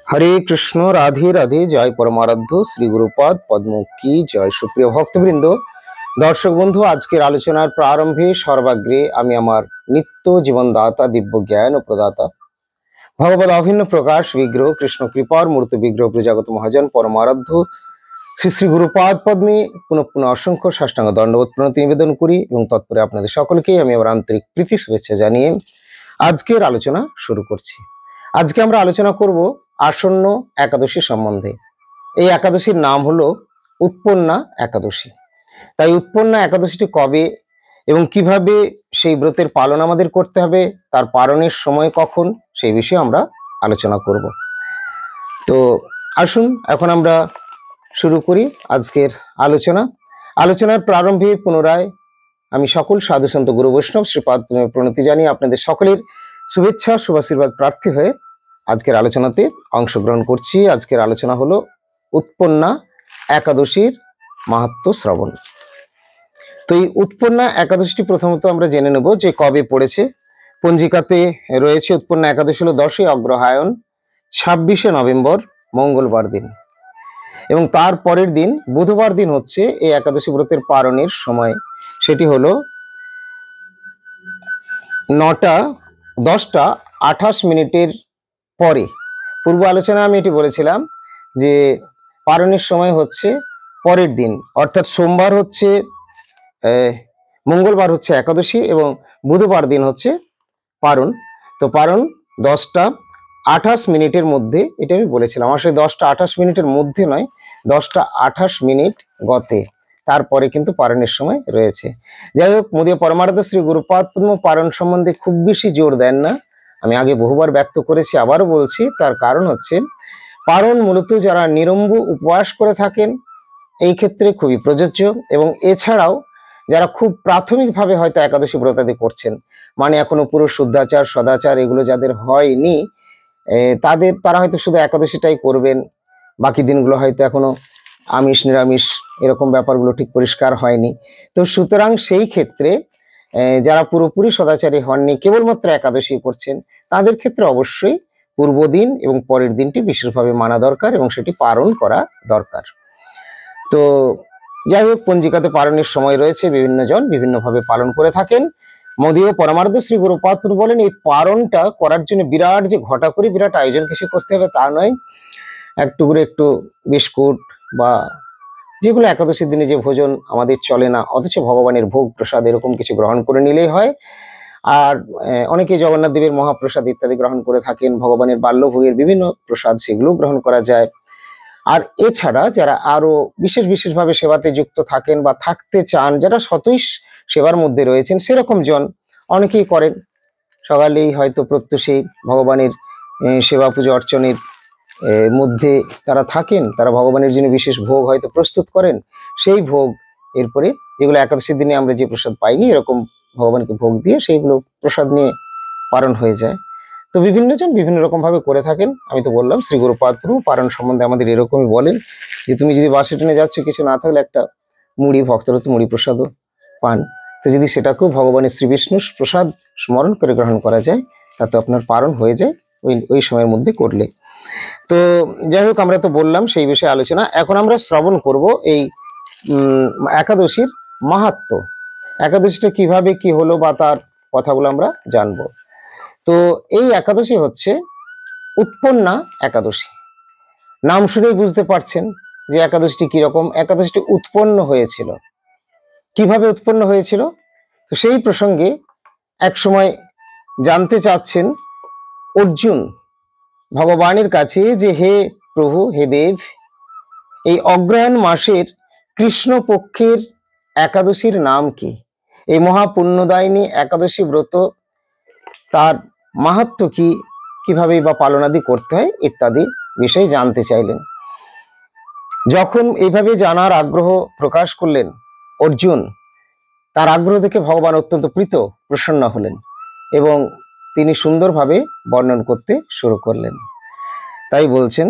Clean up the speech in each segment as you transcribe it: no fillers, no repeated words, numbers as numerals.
হরে কৃষ্ণ, রাধে রাধে। জয় পরমারাধ্য শ্রী গুরুপাদ পদ্ম কি জয়। সুপ্রিয় ভক্তবৃন্দ, দর্শক বন্ধু, আজকের আলোচনার প্রারম্ভে সর্বাগ্রে আমি আমার নিত্য জীবনদাতা, দিব্য জ্ঞান ও প্রদাতা ভগবত অভিন্ন প্রকাশ বিগ্রহ কৃষ্ণ কৃপার মূর্ত বিগ্রহ প্রজাগত মহাজন পরমারাধ্য শ্রী শ্রী গুরুপাদ পদ্মে পুনঃ পুনঃ অসংখ্য সাষ্টাঙ্গ দণ্ডবোধ প্রণতি নিবেদন করি এবং তৎপরে আপনাদের সকলকেই আমি আমার আন্তরিক প্রীতি শুভেচ্ছা জানিয়ে আজকের আলোচনা শুরু করছি। আজকে আমরা আলোচনা করব আসন্ন একাদশী সম্বন্ধে। এই একাদশীর নাম হলো উৎপন্না একাদশী। তাই উৎপন্না একাদশীটি কবে এবং কিভাবে সেই ব্রতের পালন আমাদের করতে হবে, তার পালনের সময় কখন, সেই বিষয়ে আমরা আলোচনা করব। তো আসুন এখন আমরা শুরু করি আজকের আলোচনার প্রারম্ভে পুনরায় আমি সকল সাধু সন্ত গুরু বৈষ্ণব শ্রীপাদ প্রণতি জানিয়ে আপনাদের সকলের শুভেচ্ছা শুভাশীর্বাদ প্রার্থী হয়ে আজকের আলোচনাতে অংশগ্রহণ করছি। আজকের আলোচনা হলো উৎপন্না একাদশীর মাহাত্ম্য শ্রবণ। তো এই উৎপন্না একাদশীটি প্রথমত আমরা জেনে নেব যে কবে পড়েছে। পঞ্জিকাতে রয়েছে উৎপন্না একাদশী হলো 10ই অগ্রহায়ণ, 26শে নভেম্বর মঙ্গলবার দিন, এবং তার পরের দিন বুধবার দিন হচ্ছে এই একাদশী ব্রতের পালনের সময়। সেটি হলো 10টা 28 পরে। পূর্ব আলোচনা আমি এটি বলেছিলাম যে পালনের সময় হচ্ছে পরের দিন, অর্থাৎ সোমবার হচ্ছে মঙ্গলবার হচ্ছে একাদশী এবং বুধবার দিন হচ্ছে পারণ। তো পারণ 10টা 28 মধ্যে, এটা আমি বলেছিলাম। আসলে 10টা 28 মধ্যে নয়, 10টা 28 গতে, তারপরে কিন্তু পারণের সময় রয়েছে। যাই হোক, মোদীয় পরমারাধ্য শ্রী গুরুপাদ পদ্ম পারণ সম্বন্ধে খুব বেশি জোর দেন না। আমি আগে বহুবার ব্যক্ত করেছি, আবারও বলছি। তার কারণ হচ্ছে পারণ মূলত যারা নিরম্ব উপবাস করে থাকেন এই ক্ষেত্রে খুবই প্রযোজ্য, এবং এছাড়াও যারা খুব প্রাথমিকভাবে হয়তো একাদশী ব্রতাদি করছেন, মানে এখনো পুরো শুদ্ধাচার সদাচার এগুলো যাদের হয়নি, তারা হয়তো শুধু একাদশীটাই করবেন, বাকি দিনগুলো হয়তো এখনো আমিষ নিরামিষ এরকম ব্যাপারগুলো ঠিক পরিষ্কার হয়নি। তো সুতরাং সেই ক্ষেত্রে যারা পুরোপুরি সদাচারী হননি, কেবলমাত্র একাদশী করছেন, তাদের ক্ষেত্রে অবশ্যই পূর্ব দিন এবং পরের দিনটি বিশেষভাবে মানা দরকার এবং সেটি পালন করা দরকার। তো যাই হোক, পঞ্জিকাতে পালনের সময় রয়েছে, বিভিন্ন জন বিভিন্নভাবে পালন করে থাকেন। মোদীয় পরমারাধ্য শ্রী গুরুপাদ বলেন এই পালনটা করার জন্য বিরাট যে ঘটা করে বিরাট আয়োজন কিছু করতে হবে তা নয়। একটু বিস্কুট বা যেগুলো একাদশীর দিনে যে ভোজন আমাদের চলে না, অথচ ভগবানের ভোগ প্রসাদ এরকম কিছু গ্রহণ করে নিলেই হয়। আর অনেকে জগন্নাথ দেবের মহাপ্রসাদ ইত্যাদি গ্রহণ করে থাকেন, ভগবানের বাল্যভোগের বিভিন্ন প্রসাদ সেগুলো গ্রহণ করা যায়। আর এছাড়া যারা আরো বিশেষভাবে সেবাতে যুক্ত থাকেন বা থাকতে চান, যারা সতই সেবার মধ্যে রয়েছেন, সেরকম জন অনেকেই করেন। সকালেই হয়তো প্রত্যুষেই ভগবানের সেবা পুজো অর্চনের মধ্যে তারা থাকেন, তারা ভগবানের জন্য বিশেষ ভোগ হয়তো প্রস্তুত করেন। সেই ভোগ এরপরে যেগুলো একাদশীর দিনে আমরা যে প্রসাদ পাইনি, এরকম ভগবানকে ভোগ দিয়ে সেইগুলো প্রসাদ নিয়ে পালন হয়ে যায়। তো বিভিন্ন জন বিভিন্ন রকম ভাবে করে থাকেন। আমি তো বললাম শ্রী গুরুপাদ পালন সম্বন্ধে আমাদের এরকমই বলেন যে তুমি যদি বাসে ট্রেনে যাচ্ছ, কিছু না থাকলে একটা মুড়ি, ভক্তরা তো মুড়ি প্রসাদও পান, তো যদি সেটাকেও ভগবানের শ্রী বিষ্ণুর প্রসাদ স্মরণ করে গ্রহণ করা যায়, তাতে আপনার পালন হয়ে যায় ওই সময়ের মধ্যে করলে। তো যাই হোক, আমরা তো বললাম সেই বিষয়ে আলোচনা। এখন আমরা শ্রবণ করব এই একাদশীর মাহাত্ম্য, একাদশীটা কিভাবে কি হলো বা তার কথাগুলো আমরা জানবো। তো এই একাদশী হচ্ছে উৎপন্না একাদশী। নাম শুনেই বুঝতে পারছেন যে একাদশীটি কিরকম। একাদশীটি উৎপন্ন হয়েছিল, কিভাবে উৎপন্ন হয়েছিল, তো সেই প্রসঙ্গে এক সময় জানতে চাচ্ছেন অর্জুন ভগবানের কাছে যে হে প্রভু, হে দেব, এই অগ্রহায়ণ মাসের কৃষ্ণপক্ষের একাদশীর নাম কি? এই মহাপুণ্যদায়িনী একাদশী ব্রত, তার মাহাত্ম্য কি, কিভাবে বা পালনাদি করতে হয় ইত্যাদি বিষয়ে জানতে চাইলেন। যখন এইভাবে জানার আগ্রহ প্রকাশ করলেন অর্জুন, তার আগ্রহ দেখে ভগবান অত্যন্ত প্রসন্ন হলেন এবং তিনি সুন্দরভাবে বর্ণন করতে শুরু করলেন। তাই বলছেন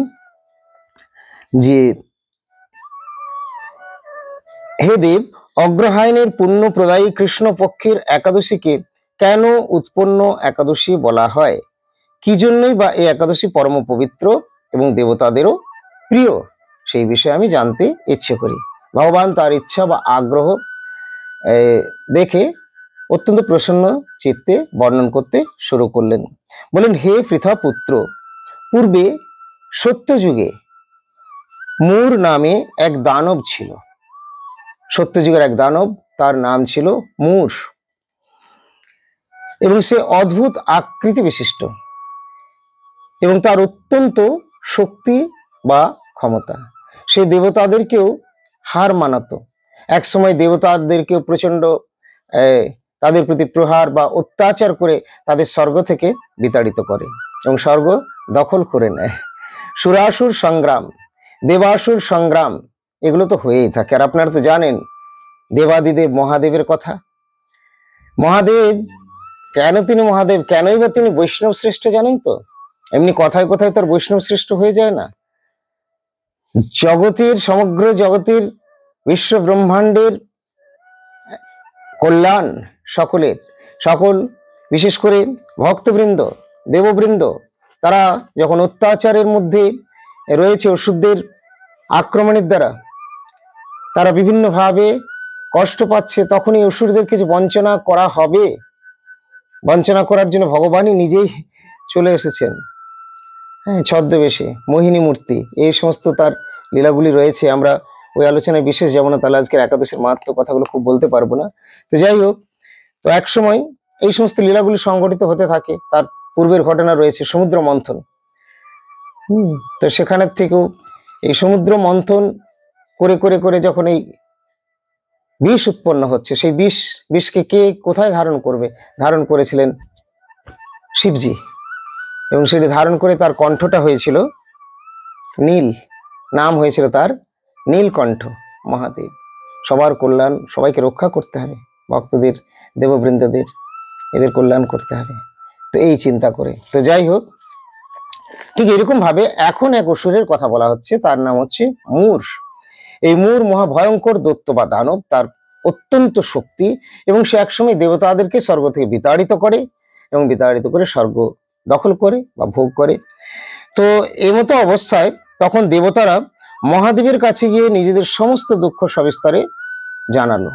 যে হে দেব, অগ্রহায়ণের পুণ্য প্রদায়ী কৃষ্ণপক্ষের একাদশীকে কেন উৎপন্ন একাদশী বলা হয়? কি জন্যই বা এই একাদশী পরম পবিত্র এবং দেবতাদেরও প্রিয় সেই বিষয়ে আমি জানতে ইচ্ছে করি। ভগবান তার ইচ্ছা বা আগ্রহ দেখে অত্যন্ত প্রসন্ন চিত্তে বর্ণন করতে শুরু করলেন। বলেন, হে পৃথা পুত্র, পূর্বে সত্যযুগে মূর নামে এক দানব ছিল। সত্যযুগের এক দানব, তার নাম ছিল মূর, এবং সে অদ্ভুত আকৃতি বিশিষ্ট এবং তার অত্যন্ত শক্তি বা ক্ষমতা। সে দেবতাদেরকেও হার মানাতো। এক সময় দেবতাদেরকেও প্রচন্ড তাদের প্রতি প্রহার বা অত্যাচার করে তাদের স্বর্গ থেকে বিতাড়িত করে এবং স্বর্গ দখল করে নেয়। সুরাসুর সংগ্রাম, দেবাসুর সংগ্রাম, এগুলো তো হয়েই থাকে। আর আপনারা তো জানেন দেবাদিদেব মহাদেবের কথা। মহাদেব কেন তিনি মহাদেব, কেনই বা তিনি বৈষ্ণব শ্রেষ্ঠ জানেন তো? এমনি কথায় কথায় তার বৈষ্ণব শ্রেষ্ঠ হয়ে যায় না। জগতের, সমগ্র জগতের, বিশ্ব ব্রহ্মাণ্ডের কল্যাণ সকল বিশেষ করে ভক্তবৃন্দ, দেববৃন্দ, তারা যখন অত্যাচারের মধ্যে রয়েছে, ওষুধদের আক্রমণের দ্বারা তারা বিভিন্নভাবে কষ্ট পাচ্ছে, তখনই অসুরদেরকে যে বঞ্চনা করা হবে, বঞ্চনা করার জন্য ভগবানই নিজেই চলে এসেছেন, হ্যাঁ, ছদ্মবেশে, মোহিনী মূর্তি, এই সমস্ত তার লীলাগুলি রয়েছে। আমরা ওই আলোচনায় বিশেষ যাব না, তাহলে আজকের একাদশের মাহাত্ম্য কথাগুলো খুব বলতে পারবো না। তো যাই হোক, তো এক সময় এই সমস্ত লীলাগুলি সংঘটিত হতে থাকে। তার পূর্বের ঘটনা রয়েছে সমুদ্র মন্থন। তো সেখানের থেকেও এই সমুদ্র মন্থন করে করে করে যখন এই বিষ উৎপন্ন হচ্ছে, সেই বিষকে কে কোথায় ধারণ করবে? ধারণ করেছিলেন শিবজি, এবং সেটি ধারণ করে তার কণ্ঠটা হয়েছিল নীল, নাম হয়েছিল তার নীলকণ্ঠ মহাদেব। সবার কল্যাণ, সবাইকে রক্ষা করতে হবে, ভক্তদের, দেববৃন্দদের, এদের কল্যাণ করতে হবে, তো এই চিন্তা করে। তো যাই হোক, ঠিক এরকম ভাবে এখন এক অসুরের কথা বলা হচ্ছে, তার নাম হচ্ছে মূর। এই মূর মহাভয়ঙ্কর দৈত্য বা দানব, তার অত্যন্ত শক্তি, এবং সে একসময় দেবতাদেরকে স্বর্গ থেকে বিতাড়িত করে এবং বিতাড়িত করে স্বর্গ দখল করে বা ভোগ করে। তো এই মতো অবস্থায় তখন দেবতারা মহাদেবের কাছে গিয়ে নিজেদের সমস্ত দুঃখ সবিস্তারে জানালো,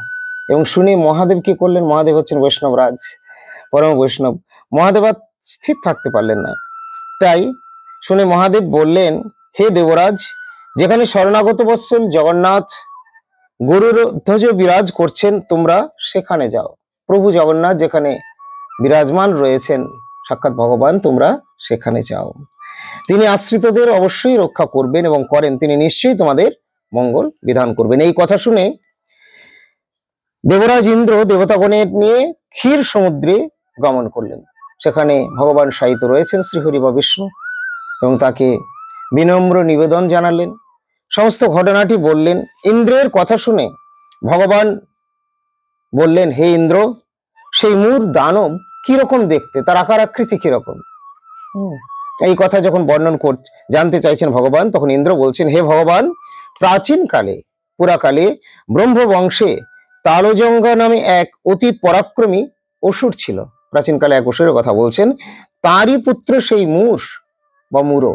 এবং শুনে মহাদেব কি করলেন? মহাদেব হচ্ছেন বৈষ্ণব রাজ, পরম বৈষ্ণব। মহাদেব আর স্থির থাকতে পারলেন না। তাই শুনে মহাদেব বললেন, হে দেবরাজ, যেখানে শরণাগত বৎসল জগন্নাথ গরুর ধ্বজ বিরাজ করছেন, তোমরা সেখানে যাও। প্রভু জগন্নাথ যেখানে বিরাজমান রয়েছেন, সাক্ষাৎ ভগবান, তোমরা সেখানে যাও। তিনি আশ্রিতদের অবশ্যই রক্ষা করবেন এবং করেন, তিনি নিশ্চয়ই তোমাদের মঙ্গল বিধান করবেন। এই কথা শুনে দেবরাজ ইন্দ্র দেবতাগণের নিয়ে ক্ষীর সমুদ্রে গমন করলেন। সেখানে ভগবান শায়িত রয়েছেন, শ্রীহরি বা বিষ্ণু, এবং তাকে বিনম্র নিবেদন জানালেন, সমস্ত ঘটনাটি বললেন। ইন্দ্রের কথা শুনে ভগবান বললেন, হে ইন্দ্র, সেই মূর দানব কিরকম দেখতে, তার আকার আকৃতি কিরকম? এই কথা যখন বর্ণন জানতে চাইছেন ভগবান, তখন ইন্দ্র বলছেন, হে ভগবান, প্রাচীন কালে, পুরাকালে ব্রহ্মবংশে তালজঙ্গা নামে এক অতি পরাক্রমী অসুর ছিল। প্রাচীনকালে এক অসুরের কথা বলছেন, তারই পুত্র সেই মূর বা মূঢ়।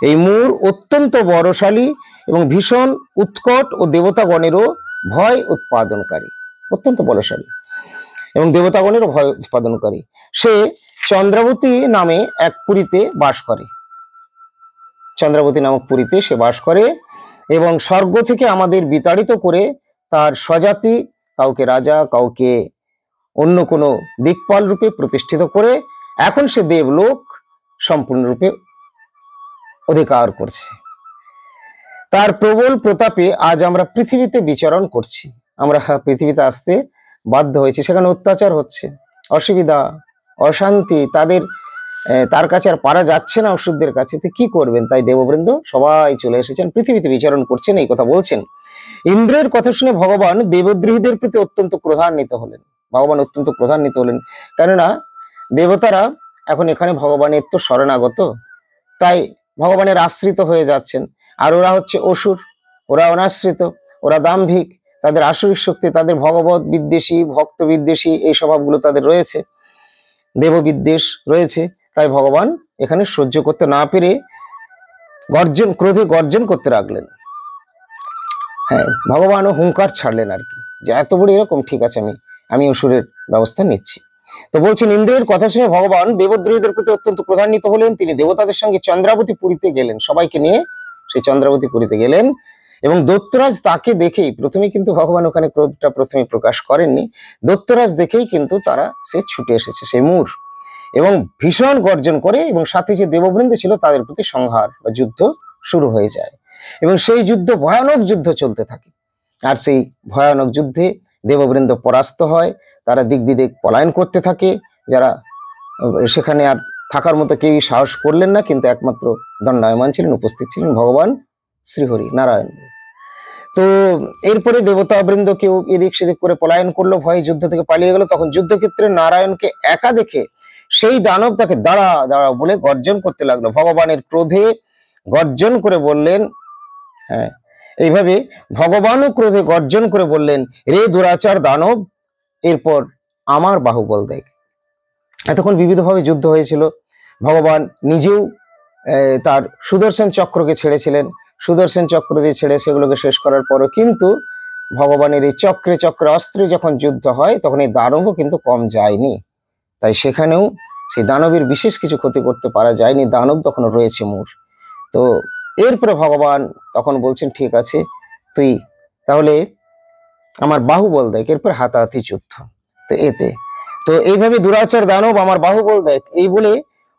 এই মূর অত্যন্ত বড়শালী এবং ভীষণ উৎকট ও দেবতাগণেরও ভয় উৎপাদনকারী, অত্যন্ত বলশালী এবং দেবতাগণেরও ভয় উৎপাদনকারী। সে চন্দ্রাবতী নামে এক পুরীতে বাস করে, চন্দ্রাবতী নামক পুরীতে সে বাস করে, এবং স্বর্গ থেকে আমাদের বিতাড়িত করে তার স্বজাতি, কাউকে রাজা, কাউকে অন্য কোনো দিকপাল রূপে প্রতিষ্ঠিত করে এখন সে দেবলোক সম্পূর্ণরূপে অধিকার করছে। তার প্রবল প্রতাপে আজ আমরা পৃথিবীতে বিচরণ করছি। আমরা পৃথিবীতে আসতে বাধ্য হয়েছি, সেখানে অত্যাচার হচ্ছে, অসুবিধা, অশান্তি, তার কাছে আর পারা যাচ্ছে না ওষুধদের কাছে। তো কি করবেন? তাই দেববৃন্দ সবাই চলে এসেছেন, পৃথিবীতে বিচরণ করছেন, এই কথা বলছেন। ইন্দ্রের কথা শুনে ভগবান দেবদ্রোহীদের প্রতি অত্যন্ত ক্রোধান্বিত হলেন। ভগবান অত্যন্ত ক্রোধান্বিত হলেন, কেননা দেবতারা এখন এখানে ভগবানের তো শরণাগত, তাই ভগবানের আশ্রিত হয়ে যাচ্ছেন। আর ওরা হচ্ছে অসুর, ওরা অনাশ্রিত, ওরা দাম্ভিক, তাদের আসরিক শক্তি, তাদের ভগবত বিদ্বেষী, ভক্ত বিদ্বেষী এই স্বভাবগুলো তাদের রয়েছে, দেব বিদ্বেষ রয়েছে। তাই ভগবান এখানে সহ্য করতে না পেরে ক্রোধে গর্জন করতে লাগলেন। হ্যাঁ, ভগবানও হুঙ্কার ছাড়লেন আর কি, যে এত বড় এরকম, ঠিক আছে, আমি অসুরের ব্যবস্থা নিচ্ছি। তো বলছেন, ইন্দ্রের কথা শুনে ভগবান দেবদ্রোহীদের প্রতি অত্যন্ত ক্রোধান্বিত হলেন। তিনি দেবতাদের সঙ্গে চন্দ্রাবতী পুরীতে গেলেন, সবাইকে নিয়ে সেই চন্দ্রাবতী পুরীতে গেলেন। এবং দৈত্যরাজ তাকে দেখেই, প্রথমে কিন্তু ভগবান ওখানে ক্রোধটা প্রথমে প্রকাশ করেননি, দৈত্যরাজ দেখেই কিন্তু সে ছুটে এসেছে, সেই মূর, এবং ভীষণ গর্জন করে, এবং সাথে যে দেববৃন্দ ছিল তাদের প্রতি সংহার বা যুদ্ধ শুরু হয়ে যায়। এবং সেই যুদ্ধ, ভয়ানক যুদ্ধ চলতে থাকে। আর সেই ভয়ানক যুদ্ধে দেববৃন্দ পরাস্ত হয়, তারা দিক বিদিক পলায়ন করতে থাকে, যারা সেখানে আর থাকার মতো কেউই সাহস করলেন না, কিন্তু একমাত্র দণ্ডায়মান ছিলেন, উপস্থিত ছিলেন ভগবান শ্রীহরি নারায়ণ। তো এরপরে দেবতাবৃন্দ কেউ এদিক সেদিক করে পলায়ন করলো, ভয়ে যুদ্ধ থেকে পালিয়ে গেল। তখন যুদ্ধক্ষেত্রে নারায়ণকে একা দেখে সেই দানব তাকে দাঁড়া দাঁড়া বলে গর্জন করতে লাগলো। ভগবানের ক্রোধে গর্জন করে বললেন, হ্যাঁ, এইভাবে ভগবানও ক্রোধে গর্জন করে বললেন, রে দুরাচার দানব, এরপর আমার বাহুবল দেখ। এতক্ষণ বিবিধভাবে যুদ্ধ হয়েছিল। ভগবান নিজেও তার সুদর্শন চক্রকে ছেড়েছিলেন, সুদর্শন চক্র দিয়ে ছেড়ে সেগুলোকে শেষ করার পরও কিন্তু ভগবানের এই চক্রে চক্রে অস্ত্রে যখন যুদ্ধ হয়, তখন এই দানবও কিন্তু কম যায়নি। তাই সেখানেও সেই দানবের বিশেষ কিছু ক্ষতি করতে পারা যায়নি, দানব তখন রয়েছে মূর। তো এরপরে ভগবান তখন বলছেন, ঠিক আছে, তুই তাহলে আমার বাহুবল দেখ, এরপর হাতাহাতি যুদ্ধ। তো এইভাবে দুরাচার দানব আমার বাহুবল দেখ, এই বলে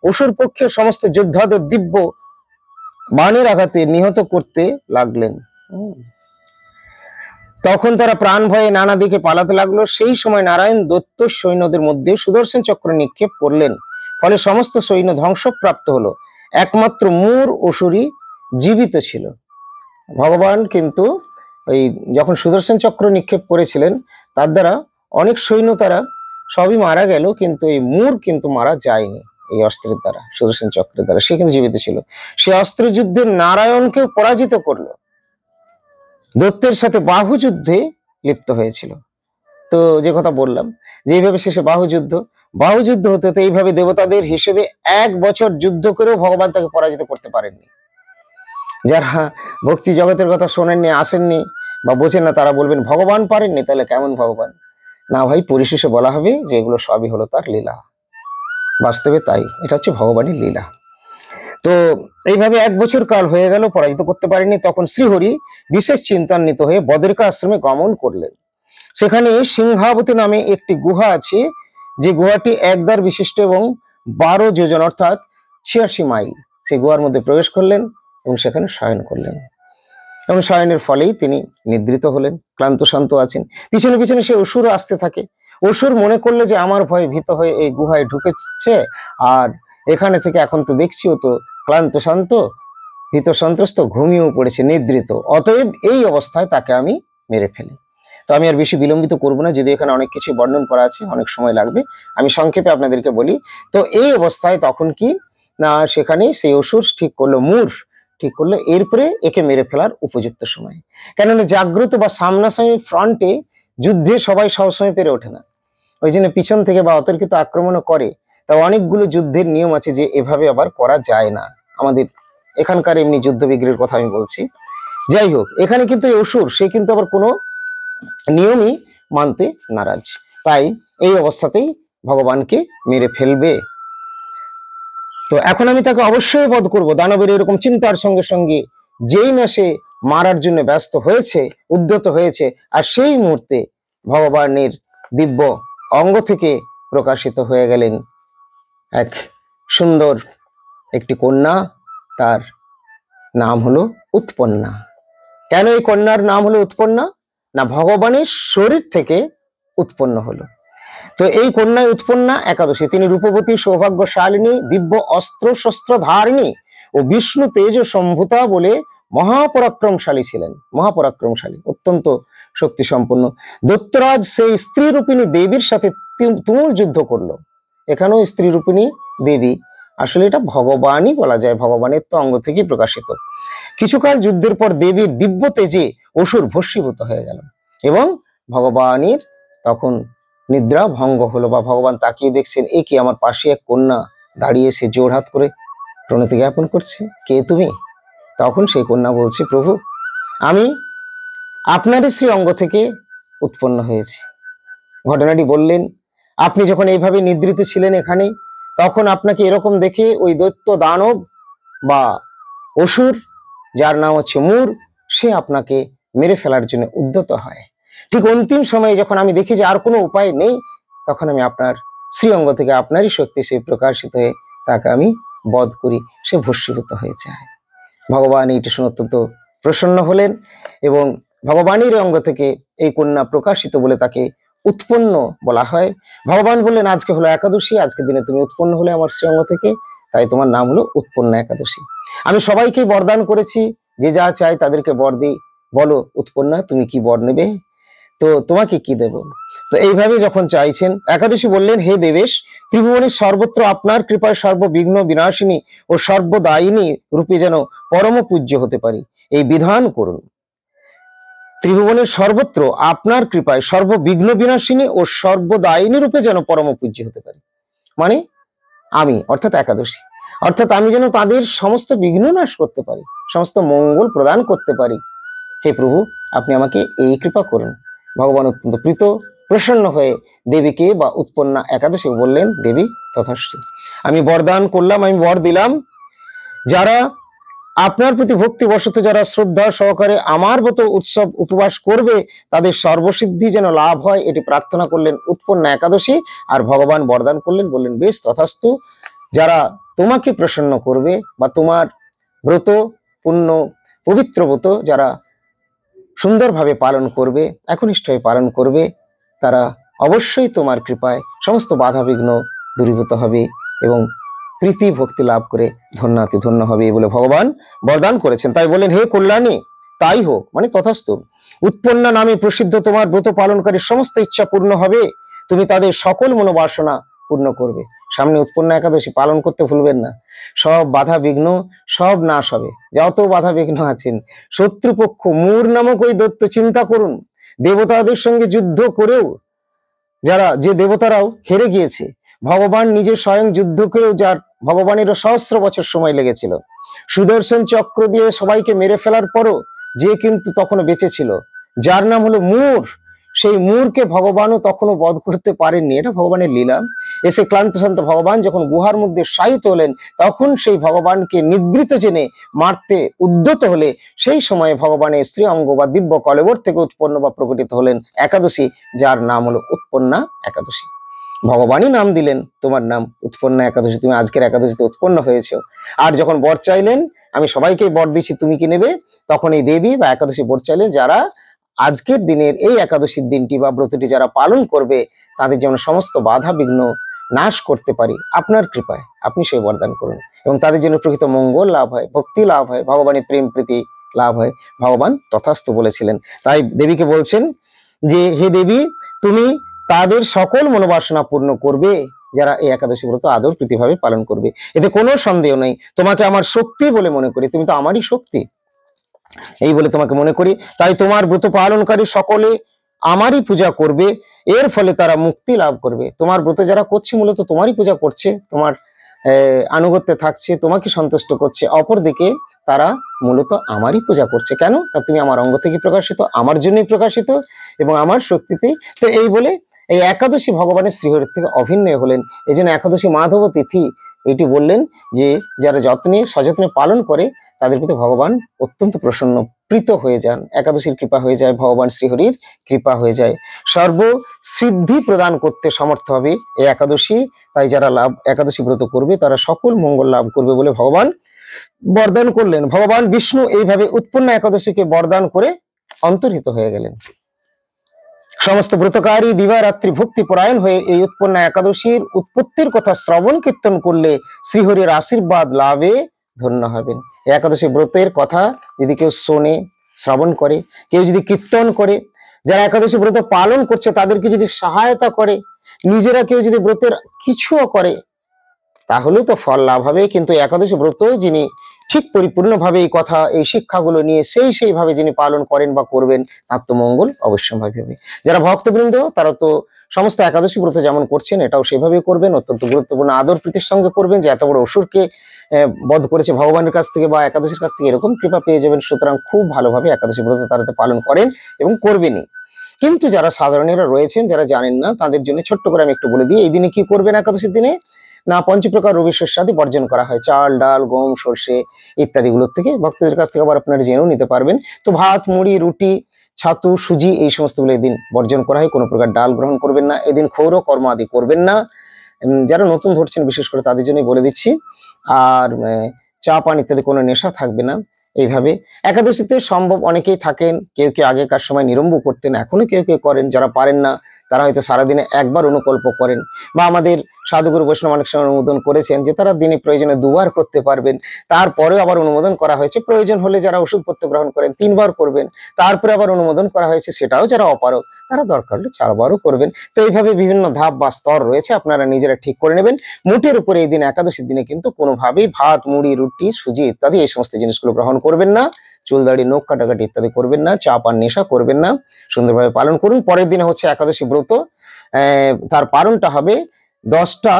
অসুর পক্ষে সমস্ত যোদ্ধাদের দিব্য বাণের আঘাতে নিহত করতে লাগলেন। তখন তারা প্রাণ ভয়ে নানা দিকে পালাতে লাগলো। সেই সময় নারায়ণ দৈত্য সৈন্যদের মধ্যে সুদর্শন চক্র নিক্ষেপ করলেন, ফলে সমস্ত সৈন্য ধ্বংসপ্রাপ্ত হলো, একমাত্র মূর অসুরই জীবিত ছিল। ভগবান কিন্তু ওই যখন সুদর্শন চক্র নিক্ষেপ করেছিলেন, তার দ্বারা অনেক সৈন্য তারা সবই মারা গেল, কিন্তু এই মূর কিন্তু মারা যায়নি এই অস্ত্রের দ্বারা, সুদর্শন চক্রের দ্বারা, সে কিন্তু জীবিত ছিল। সে অস্ত্র যুদ্ধে নারায়ণকেও পরাজিত করলো, দৈত্যের সাথে বাহু যুদ্ধে লিপ্ত হয়েছিল। তো যে কথা বললাম, যে এইভাবে শেষে বাহু যুদ্ধ হতে হতে এইভাবে দেবতাদের হিসেবে 1 বছর যুদ্ধ করেও ভগবান তাকে পরাজিত করতে পারেননি। যারা ভক্তি জগতের কথা শোনেননি, আসেননি বা বোঝেন না, তারা বলবেন ভগবান পারেননি, তাহলে কেমন ভগবান? না ভাই, পরিশেষে বলা হবে যে এগুলো সবই হলো তার লীলা। বাস্তবে তাই, এটা হচ্ছে ভগবানের লীলা। তো এইভাবে 1 বছর কাল হয়ে গেল, পরাজিত করতে পারেনি। তখন শ্রীহরি বিশেষ চিন্তান্বিত হয়ে বদরিকা আশ্রমে গমন করলেন। সেখানে সিংহাবতী নামে একটি গুহা আছে, যে গুহাটি 1 দ্বার বিশিষ্ট এবং 12 যোজন অর্থাৎ 86 মাইল। সেই গুহার মধ্যে প্রবেশ করলেন এবং সেখানে শয়ন করলেন, এবং শয়নের ফলেই তিনি নিদ্রিত হলেন, ক্লান্ত শান্ত আছেন। পিছনে পিছনে সে অসুর আসতে থাকে। অসুর মনে করলে যে আমার ভয়ে ভীত হয়ে এই গুহায় ঢুকেছে, আর এখানে থেকে এখন তো দেখছি ও তো ক্লান্ত শান্ত, ভীত সন্ত্রস্ত, ঘুমিয়েও পড়েছে, নিদ্রিত, অতএব এই অবস্থায় তাকে আমি মেরে ফেলি। তো আমি আর বেশি বিলম্বিত করবো না, যদি এখানে অনেক কিছু বর্ণন করা আছে, অনেক সময় লাগবে, আমি সংক্ষেপে আপনাদেরকে বলি। তো এই অবস্থায় তখন কি না, সেখানে সেই অসুর ঠিক করলো, মূর ঠিক করলো এরপরে একে মেরে ফেলার উপযুক্ত সময়। কেননা জাগ্রত বা সামনাসামনি ফ্রন্টে যুদ্ধে সবাই সবসময় পেরে ওঠে না, ওই জন্য পিছন থেকে বা অতর্কিত আক্রমণও করে। তা অনেকগুলো যুদ্ধের নিয়ম আছে যে এভাবে আবার করা যায় না, আমাদের এখানকার এমনি যুদ্ধ বিগ্রহের কথা আমি বলছি। যাই হোক, এখানে কিন্তু অসুর সে কিন্তু আবার কোনো নিয়মই মানতে নারাজ, তাই এই অবস্থাতেই ভগবানকে মেরে ফেলবে। তো এখন আমি তাকে অবশ্যই বধ করব। দানবের এরকম চিন্তার সঙ্গে সঙ্গে যেই না সে মারার জন্য ব্যস্ত হয়েছে, উদ্যত হয়েছে, আর সেই মুহূর্তে ভগবানের দিব্য অঙ্গ থেকে প্রকাশিত হয়ে গেলেন এক সুন্দর একটি কন্যা, তার নাম হলো উৎপন্না। কেন এই কন্যার নাম হলো উৎপন্না? না, ভগবানের শরীর থেকে উৎপন্ন হলো। তো এই কন্যায় উৎপন্না একাদশী, তিনি রূপবতী, সৌভাগ্যশালিনী, দিব্য অস্ত্র শস্ত্র ধারিণী ও বিষ্ণু তেজ সম্ভূতা বলে মহাপরাক্রমশালী ছিলেন। মহাপরাক্রমশালী, অত্যন্ত শক্তি সম্পন্ন। দৈত্যরাজ সেই স্ত্রী রূপিণী দেবীর সাথে তুমুল যুদ্ধ করলো। এখানেও স্ত্রী রূপিণী দেবী, আসলে এটা ভগবানই বলা যায়, ভগবানের তো অঙ্গ থেকেই প্রকাশিত। কিছুকাল যুদ্ধের পর দেবীর দিব্য তেজে অসুর ভস্মীভূত হয়ে গেল, এবং ভগবানের তখন নিদ্রা ভঙ্গ হলো, বা ভগবান তাকিয়ে দেখছেন, এ কি, আমার পাশে এক কন্যা দাঁড়িয়ে, সে জোড়হাত করে প্রণতি জ্ঞাপন করছে, কে তুমি? তখন সেই কন্যা বলছে, প্রভু আমি আপনারই শ্রী অঙ্গ থেকে উৎপন্ন হয়েছি। ঘটনাটি বললেন, আপনি যখন এইভাবে নিদ্রিত ছিলেন এখানে, তখন আপনাকে এরকম দেখে ওই দৈত্য দানব বা অসুর, যার নাম হচ্ছে মূর, সে আপনাকে মেরে ফেলার জন্য উদ্যত হয়। ঠিক অন্তিম সময়ে যখন আমি দেখি যে আর কোনো উপায় নেই, তখন আমি আপনার শ্রী অঙ্গ থেকে আপনারই শক্তি সে প্রকাশিত হয়ে তাকে আমি বধ করি, সে ভস্মীভূত হয়ে যায়। ভগবান এইটি শুনে অত্যন্ত প্রসন্ন হলেন এবং ভগবানের অঙ্গ থেকে এই কন্যা প্রকাশিত বলে তাকে উৎপন্ন বলা হয়। ভগবান বললেন, আজকে হলো একাদশী, আজকের দিনে তুমি উৎপন্ন হলে আমার শ্রীঅঙ্গ থেকে, তাই তোমার নাম হলো উৎপন্ন একাদশী। আমি সবাইকে বরদান করেছি, যে যা চাই তাদেরকে বর দিই। বলো উৎপন্না, তুমি কি বর নেবে? তো তোমাকে কি দেব? তো এইভাবে যখন চাইছেন, একাদশী বললেন, হে দেবেশ, ত্রিভুবনের সর্বত্র আপনার কৃপায় সর্ববিঘ্ন বিনাশিনী ও সর্বদায়িনী রূপে যেন পরম পূজ্য হতে পারি, এই বিধান করুন। ত্রিভুবনের সর্বত্র আপনার কৃপায় সর্ববিঘ্ন বিনাশিনী ও সর্বদায়িনী রূপে যেন পরম পূজ্য হতে পারি, মানে আমি অর্থাৎ একাদশী, অর্থাৎ আমি যেন তাদের সমস্ত বিঘ্ন নাশ করতে পারি, সমস্ত মঙ্গল প্রদান করতে পারি। হে প্রভু, আপনি আমাকে এই কৃপা করুন। ভগবান অত্যন্ত প্রীত প্রসন্ন হয়ে দেবীকে বা উৎপন্না একাদশী বললেন, দেবী তথাস্তু, আমি বরদান করলাম, আমি বর দিলাম, যারা আপনার প্রতি ভক্তিবশত, যারা শ্রদ্ধা সহকারে আমার মতো উৎসব উপবাস করবে, তাদের সর্বসিদ্ধি যেন লাভ হয়, এটি প্রার্থনা করলেন উৎপন্না একাদশী। আর ভগবান বরদান করলেন, বললেন, বেশ তথাস্তু, যারা তোমাকে প্রসন্ন করবে বা তোমার ব্রত, পূর্ণ পবিত্র ব্রত যারা সুন্দরভাবে পালন করবে, একনিষ্ঠ হয়ে পালন করবে, তারা অবশ্যই তোমার কৃপায় সমস্ত বাধা বিঘ্ন দূরীভূত হবে এবং প্রীতি ভক্তি লাভ করে ধন্যাতি ধন্য হবে বলে ভগবান বরদান করেছেন। তাই বলেন, হে কল্যাণী, তাই হোক, মানে তথাস্তু। উৎপন্না নামে প্রসিদ্ধ তোমার ব্রত পালনকারী সমস্ত ইচ্ছা পূর্ণ হবে, তুমি তাদের সকল মনোবাসনা পূর্ণ করবে। সামনে উৎপন্না একাদশী, পালন করতে ভুলবেন না। সব বাধা বিঘ্ন সব নাশ হবে, যত বাধা বিঘ্ন আছেন। শত্রুপক্ষ মূর নামক ওই দৈত্য, চিন্তা করুন, দেবতাদের সঙ্গে যুদ্ধ করেও যে দেবতারাও হেরে গিয়েছে, ভগবান নিজে স্বয়ং যুদ্ধ করেও, যার ভগবানেরও সহস্র বছর সময় লেগেছিল, সুদর্শন চক্র দিয়ে সবাইকে মেরে ফেলার পরও যে কিন্তু তখনও বেঁচে ছিল, যার নাম হলো মূর, সেই মূরকে ভগবানও তখনও বধ করতে পারেননি। এটা ভগবানের লীলা। এসে ক্লান্ত শান্ত ভগবান যখন গুহার মধ্যে শায়িত হলেন, তখন সেই ভগবানকে নিদ্রিত জেনে মারতে উদ্যত হলে, সেই সময়ে ভগবানের শ্রী অঙ্গ বা দিব্য কলেবর থেকে উৎপন্ন বা প্রকটিত হলেন একাদশী, যার নাম হলো উৎপন্না একাদশী। ভগবানই নাম দিলেন, তোমার নাম উৎপন্না একাদশী, তুমি আজকের একাদশীতে উৎপন্ন হয়েছ। আর যখন বর চাইলেন, আমি সবাইকে বর দিচ্ছি, তুমি কি নেবে, তখন এই দেবী বা একাদশী বর চাইলেন, যারা আজকের দিনের এই একাদশীর দিনটি বা ব্রতটি যারা পালন করবে, তাদের যেন সমস্ত বাধা বিঘ্ন নাশ করতে পারি আপনার কৃপায়, আপনি সেই বরদান করুন, এবং তাদের জন্য প্রকৃত মঙ্গল লাভ হয়, ভক্তি লাভ হয়, ভগবানের প্রেম প্রীতি লাভ হয়। ভগবান তথাস্তু বলেছিলেন। তাই দেবীকে বলছেন যে, হে দেবী, তুমি তাদের সকল মনোবাসনা পূর্ণ করবে, যারা এই একাদশী ব্রত আদর প্রীতিভাবে পালন করবে। এতে কোনো সন্দেহ নেই, তোমাকে আমার শক্তি বলে মনে করি, তুমি তো আমারই শক্তি, এই বলে তোমাকে মনে করি। তাই তোমার ব্রত পালনকারী সকলে আমারই পূজা করবে, এর ফলে তারা মুক্তি লাভ করবে। তোমার ব্রত যারা করছে, মূলত তোমারই পূজা করছে, তোমার আনুগত্যে থাকছে, তোমাকে সন্তুষ্ট করছে। অপরদিকে তারা মূলত আমারই পূজা করছে। কেন না, তুমি আমার অঙ্গ থেকে প্রকাশিত, আমার জন্যই প্রকাশিত এবং আমার শক্তিতেই। তো এই বলে এই একাদশী ভগবানের শ্রীহরির থেকে অভিন্ন হলেন। এই জন্য একাদশী মাধব তিথি এটি বললেন যে, যারা যত্নে সযত্নে পালন করে, তাদের প্রতি ভগবান অত্যন্ত প্রসন্ন প্রীত হয়ে যান, একাদশীর কৃপা হয়ে যায়, ভগবান শ্রীহরির কৃপা হয়ে যায়, সর্ব সিদ্ধি প্রদান করতে সমর্থ হবে এই একাদশী। তাই যারা একাদশী ব্রত করবে, তারা সকল মঙ্গল লাভ করবে বলে ভগবান বরদান করলেন। ভগবান বিষ্ণু এইভাবে উৎপন্ন একাদশীকে বরদান করে অন্তর্হিত হয়ে গেলেন। সমস্ত ব্রতকারী দিবারাত্রি ভক্তি পরায়ণ হয়ে এই উৎপন্ন একাদশীর উৎপত্তির কথা শ্রবণ কীর্তন করলে শ্রীহরির আশীর্বাদ লাভে ধন্য হবেন। একাদশী ব্রতের কথা যদি কেউ শোনে, শ্রবণ করে, কেউ যদি কীর্তন করে, যারা একাদশী ব্রত পালন করছে তাদেরকে যদি সহায়তা করে, নিজেরা কেউ যদি ব্রতের কিছুও করে, তাহলেও তো ফল লাভ হবে। কিন্তু একাদশী ব্রত যিনি ঠিক পরিপূর্ণভাবে এই কথা, এই শিক্ষাগুলো নিয়ে সেইভাবে যিনি পালন করেন বা করবেন, তার তো মঙ্গল অবশ্যই হবে। যারা ভক্তবৃন্দ, তারা তো সমস্ত একাদশী ব্রত যেমন করছেন এটাও সেভাবেই করবেন, অত্যন্ত গুরুত্বপূর্ণ আদর প্রীতির সঙ্গে করবেন, যে এত বড় অসুরকে বধ করেছে ভগবানের কাছ থেকে বা একাদশীর কাছ থেকে, এরকম কৃপা পেয়ে যাবেন। সুতরাং খুব ভালোভাবে একাদশী ব্রত তারা তো পালন করেন এবং করবেনই। কিন্তু যারা সাধারণেরা রয়েছেন, যারা জানেন না, তাদের জন্য ছোট্ট করে আমি একটু বলে দিই। এই দিনে কি করবেন একাদশীর দিনে? না, পঞ্চপ্রকার রবি শস্যাদি বর্জন করা হয়, চাল ডাল গম সর্ষে ইত্যাদিগুলোর থেকে। ভক্তদের কাছ থেকে আবার আপনারা জেনেও নিতে পারবেন। তো ভাত মুড়ি রুটি ছাতু সুজি এই সমস্তগুলো এদিন বর্জন করা হয়, কোনো প্রকার ডাল গ্রহণ করবেন না, এদিন ক্ষৌর কর্ম আদি করবেন না। যারা নতুন ধরছেন বিশেষ করে তাদের জন্যই বলে দিচ্ছি। আর চা পান ইত্যাদি কোনো নেশা থাকবে না। এইভাবে একাদশীতে সম্ভব অনেকেই থাকেন, কেউ কেউ আগেকার সময় নিরম্ব করতেন, এখনো কেউ কেউ করেন। যারা পারেন না তারা হয়তো সারাদিনে একবার অনুকল্প করেন, বা আমাদের সাধুগুরু বৈষ্ণব অনেক সময় অনুমোদন করেছেন যে তারা দিনে প্রয়োজনে দুবার করতে পারবেন। তারপরেও আবার অনুমোদন করা হয়েছে প্রয়োজন হলে যারা ওষুধপত্র গ্রহণ করেন 3বার করবেন। তারপরে আবার অনুমোদন করা হয়েছে সেটাও যারা অপারক তারা দরকার হলে 4বারও করবেন। তো এইভাবে বিভিন্ন ধাপ বা স্তর রয়েছে, আপনারা নিজেরা ঠিক করে নেবেন। মোটের উপরে এই দিন একাদশীর দিনে কিন্তু কোনোভাবেই ভাত মুড়ি রুটি সুজি ইত্যাদি এই সমস্ত জিনিসগুলো গ্রহণ করবেন না, চুল দাড়ি নখ কাটাকাটি ইত্যাদি করবেন না, চা পান নেশা করবেন না, সুন্দরভাবে পালন করুন। পরের দিনে হচ্ছে একাদশী ব্রত। তার পালনটা হবে 10টা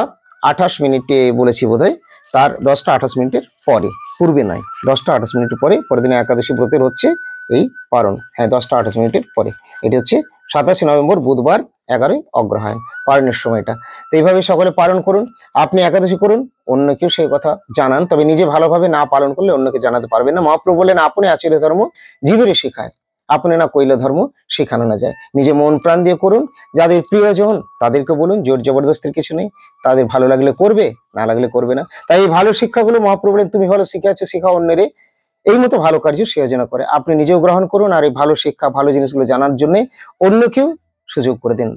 28 মিনিটে বলেছি বোধহয়, তার 10টা 28 মিনিটের পরে, পূর্বে নয়, 10টা 28 মিনিটের পরে পরের দিনে একাদশী ব্রতের হচ্ছে এই পালন। হ্যাঁ, 10টা 28 মিনিটের পরে। এটি হচ্ছে 27 নভেম্বর বুধবার 11ই অগ্রহায়ণ পালনের সময়টা। তো এইভাবে সকলে পালন করুন। আপনি একাদশী করুন, অন্যকেও সেই কথা জানান, তবে নিজে ভালোভাবে না পালন করলে অন্যকে জানাতে পারবেন না। মহাপ্রভু বলেন, আপনি আচরে ধর্ম জীবেরই শেখায়, আপনি না কইলে ধর্ম শেখানো না যায়। নিজে মন প্রাণ দিয়ে করুন। যাদের প্রিয়জন তাদেরকে বলুন, জোর জবরদস্তির কিছু নেই, তাদের ভালো লাগলে করবে, না লাগলে করবে না। তাই এই ভালো শিক্ষাগুলো মহাপ্রভু বলেন, তুমি ভালো শিখে আছো, শেখাও অন্যেরে। এই মতো ভালো কার্য সে যেন করে, আপনি নিজেও গ্রহণ করুন। আর এই ভালো শিক্ষা ভালো জিনিসগুলো জানার জন্য অন্যকেও সুযোগ করে দিন।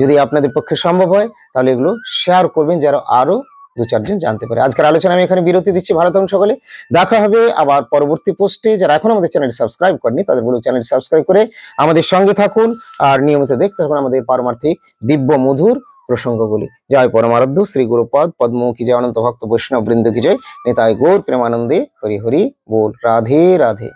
যদি আপনাদের পক্ষে সম্ভব হয় তাহলে এগুলো শেয়ার করবেন, যারা আরো 2-4 জন জানতে পারে। আজকের আলোচনা আমি এখানে বিরতি দিচ্ছি। ভালো থাকুন সকলে, দেখা হবে আবার পরবর্তী পোস্টে। যারা এখন আমাদের চ্যানেল সাবস্ক্রাইব করেনি তাদের বলবো চ্যানেল সাবস্ক্রাইব করে আমাদের সঙ্গে থাকুন, আর নিয়মিত দেখতে থাকুন আমাদের পারমার্থিক দিব্য মধুর প্রসঙ্গগুলি। জয় পরমারাধ্য শ্রী গুরুপদ পদ্ম কি জয়, অনন্ত ভক্ত বৈষ্ণব বৃন্দ কি জয়, নেতাই গৌর প্রেমানন্দে হরি হরি বল। রাধে রাধে।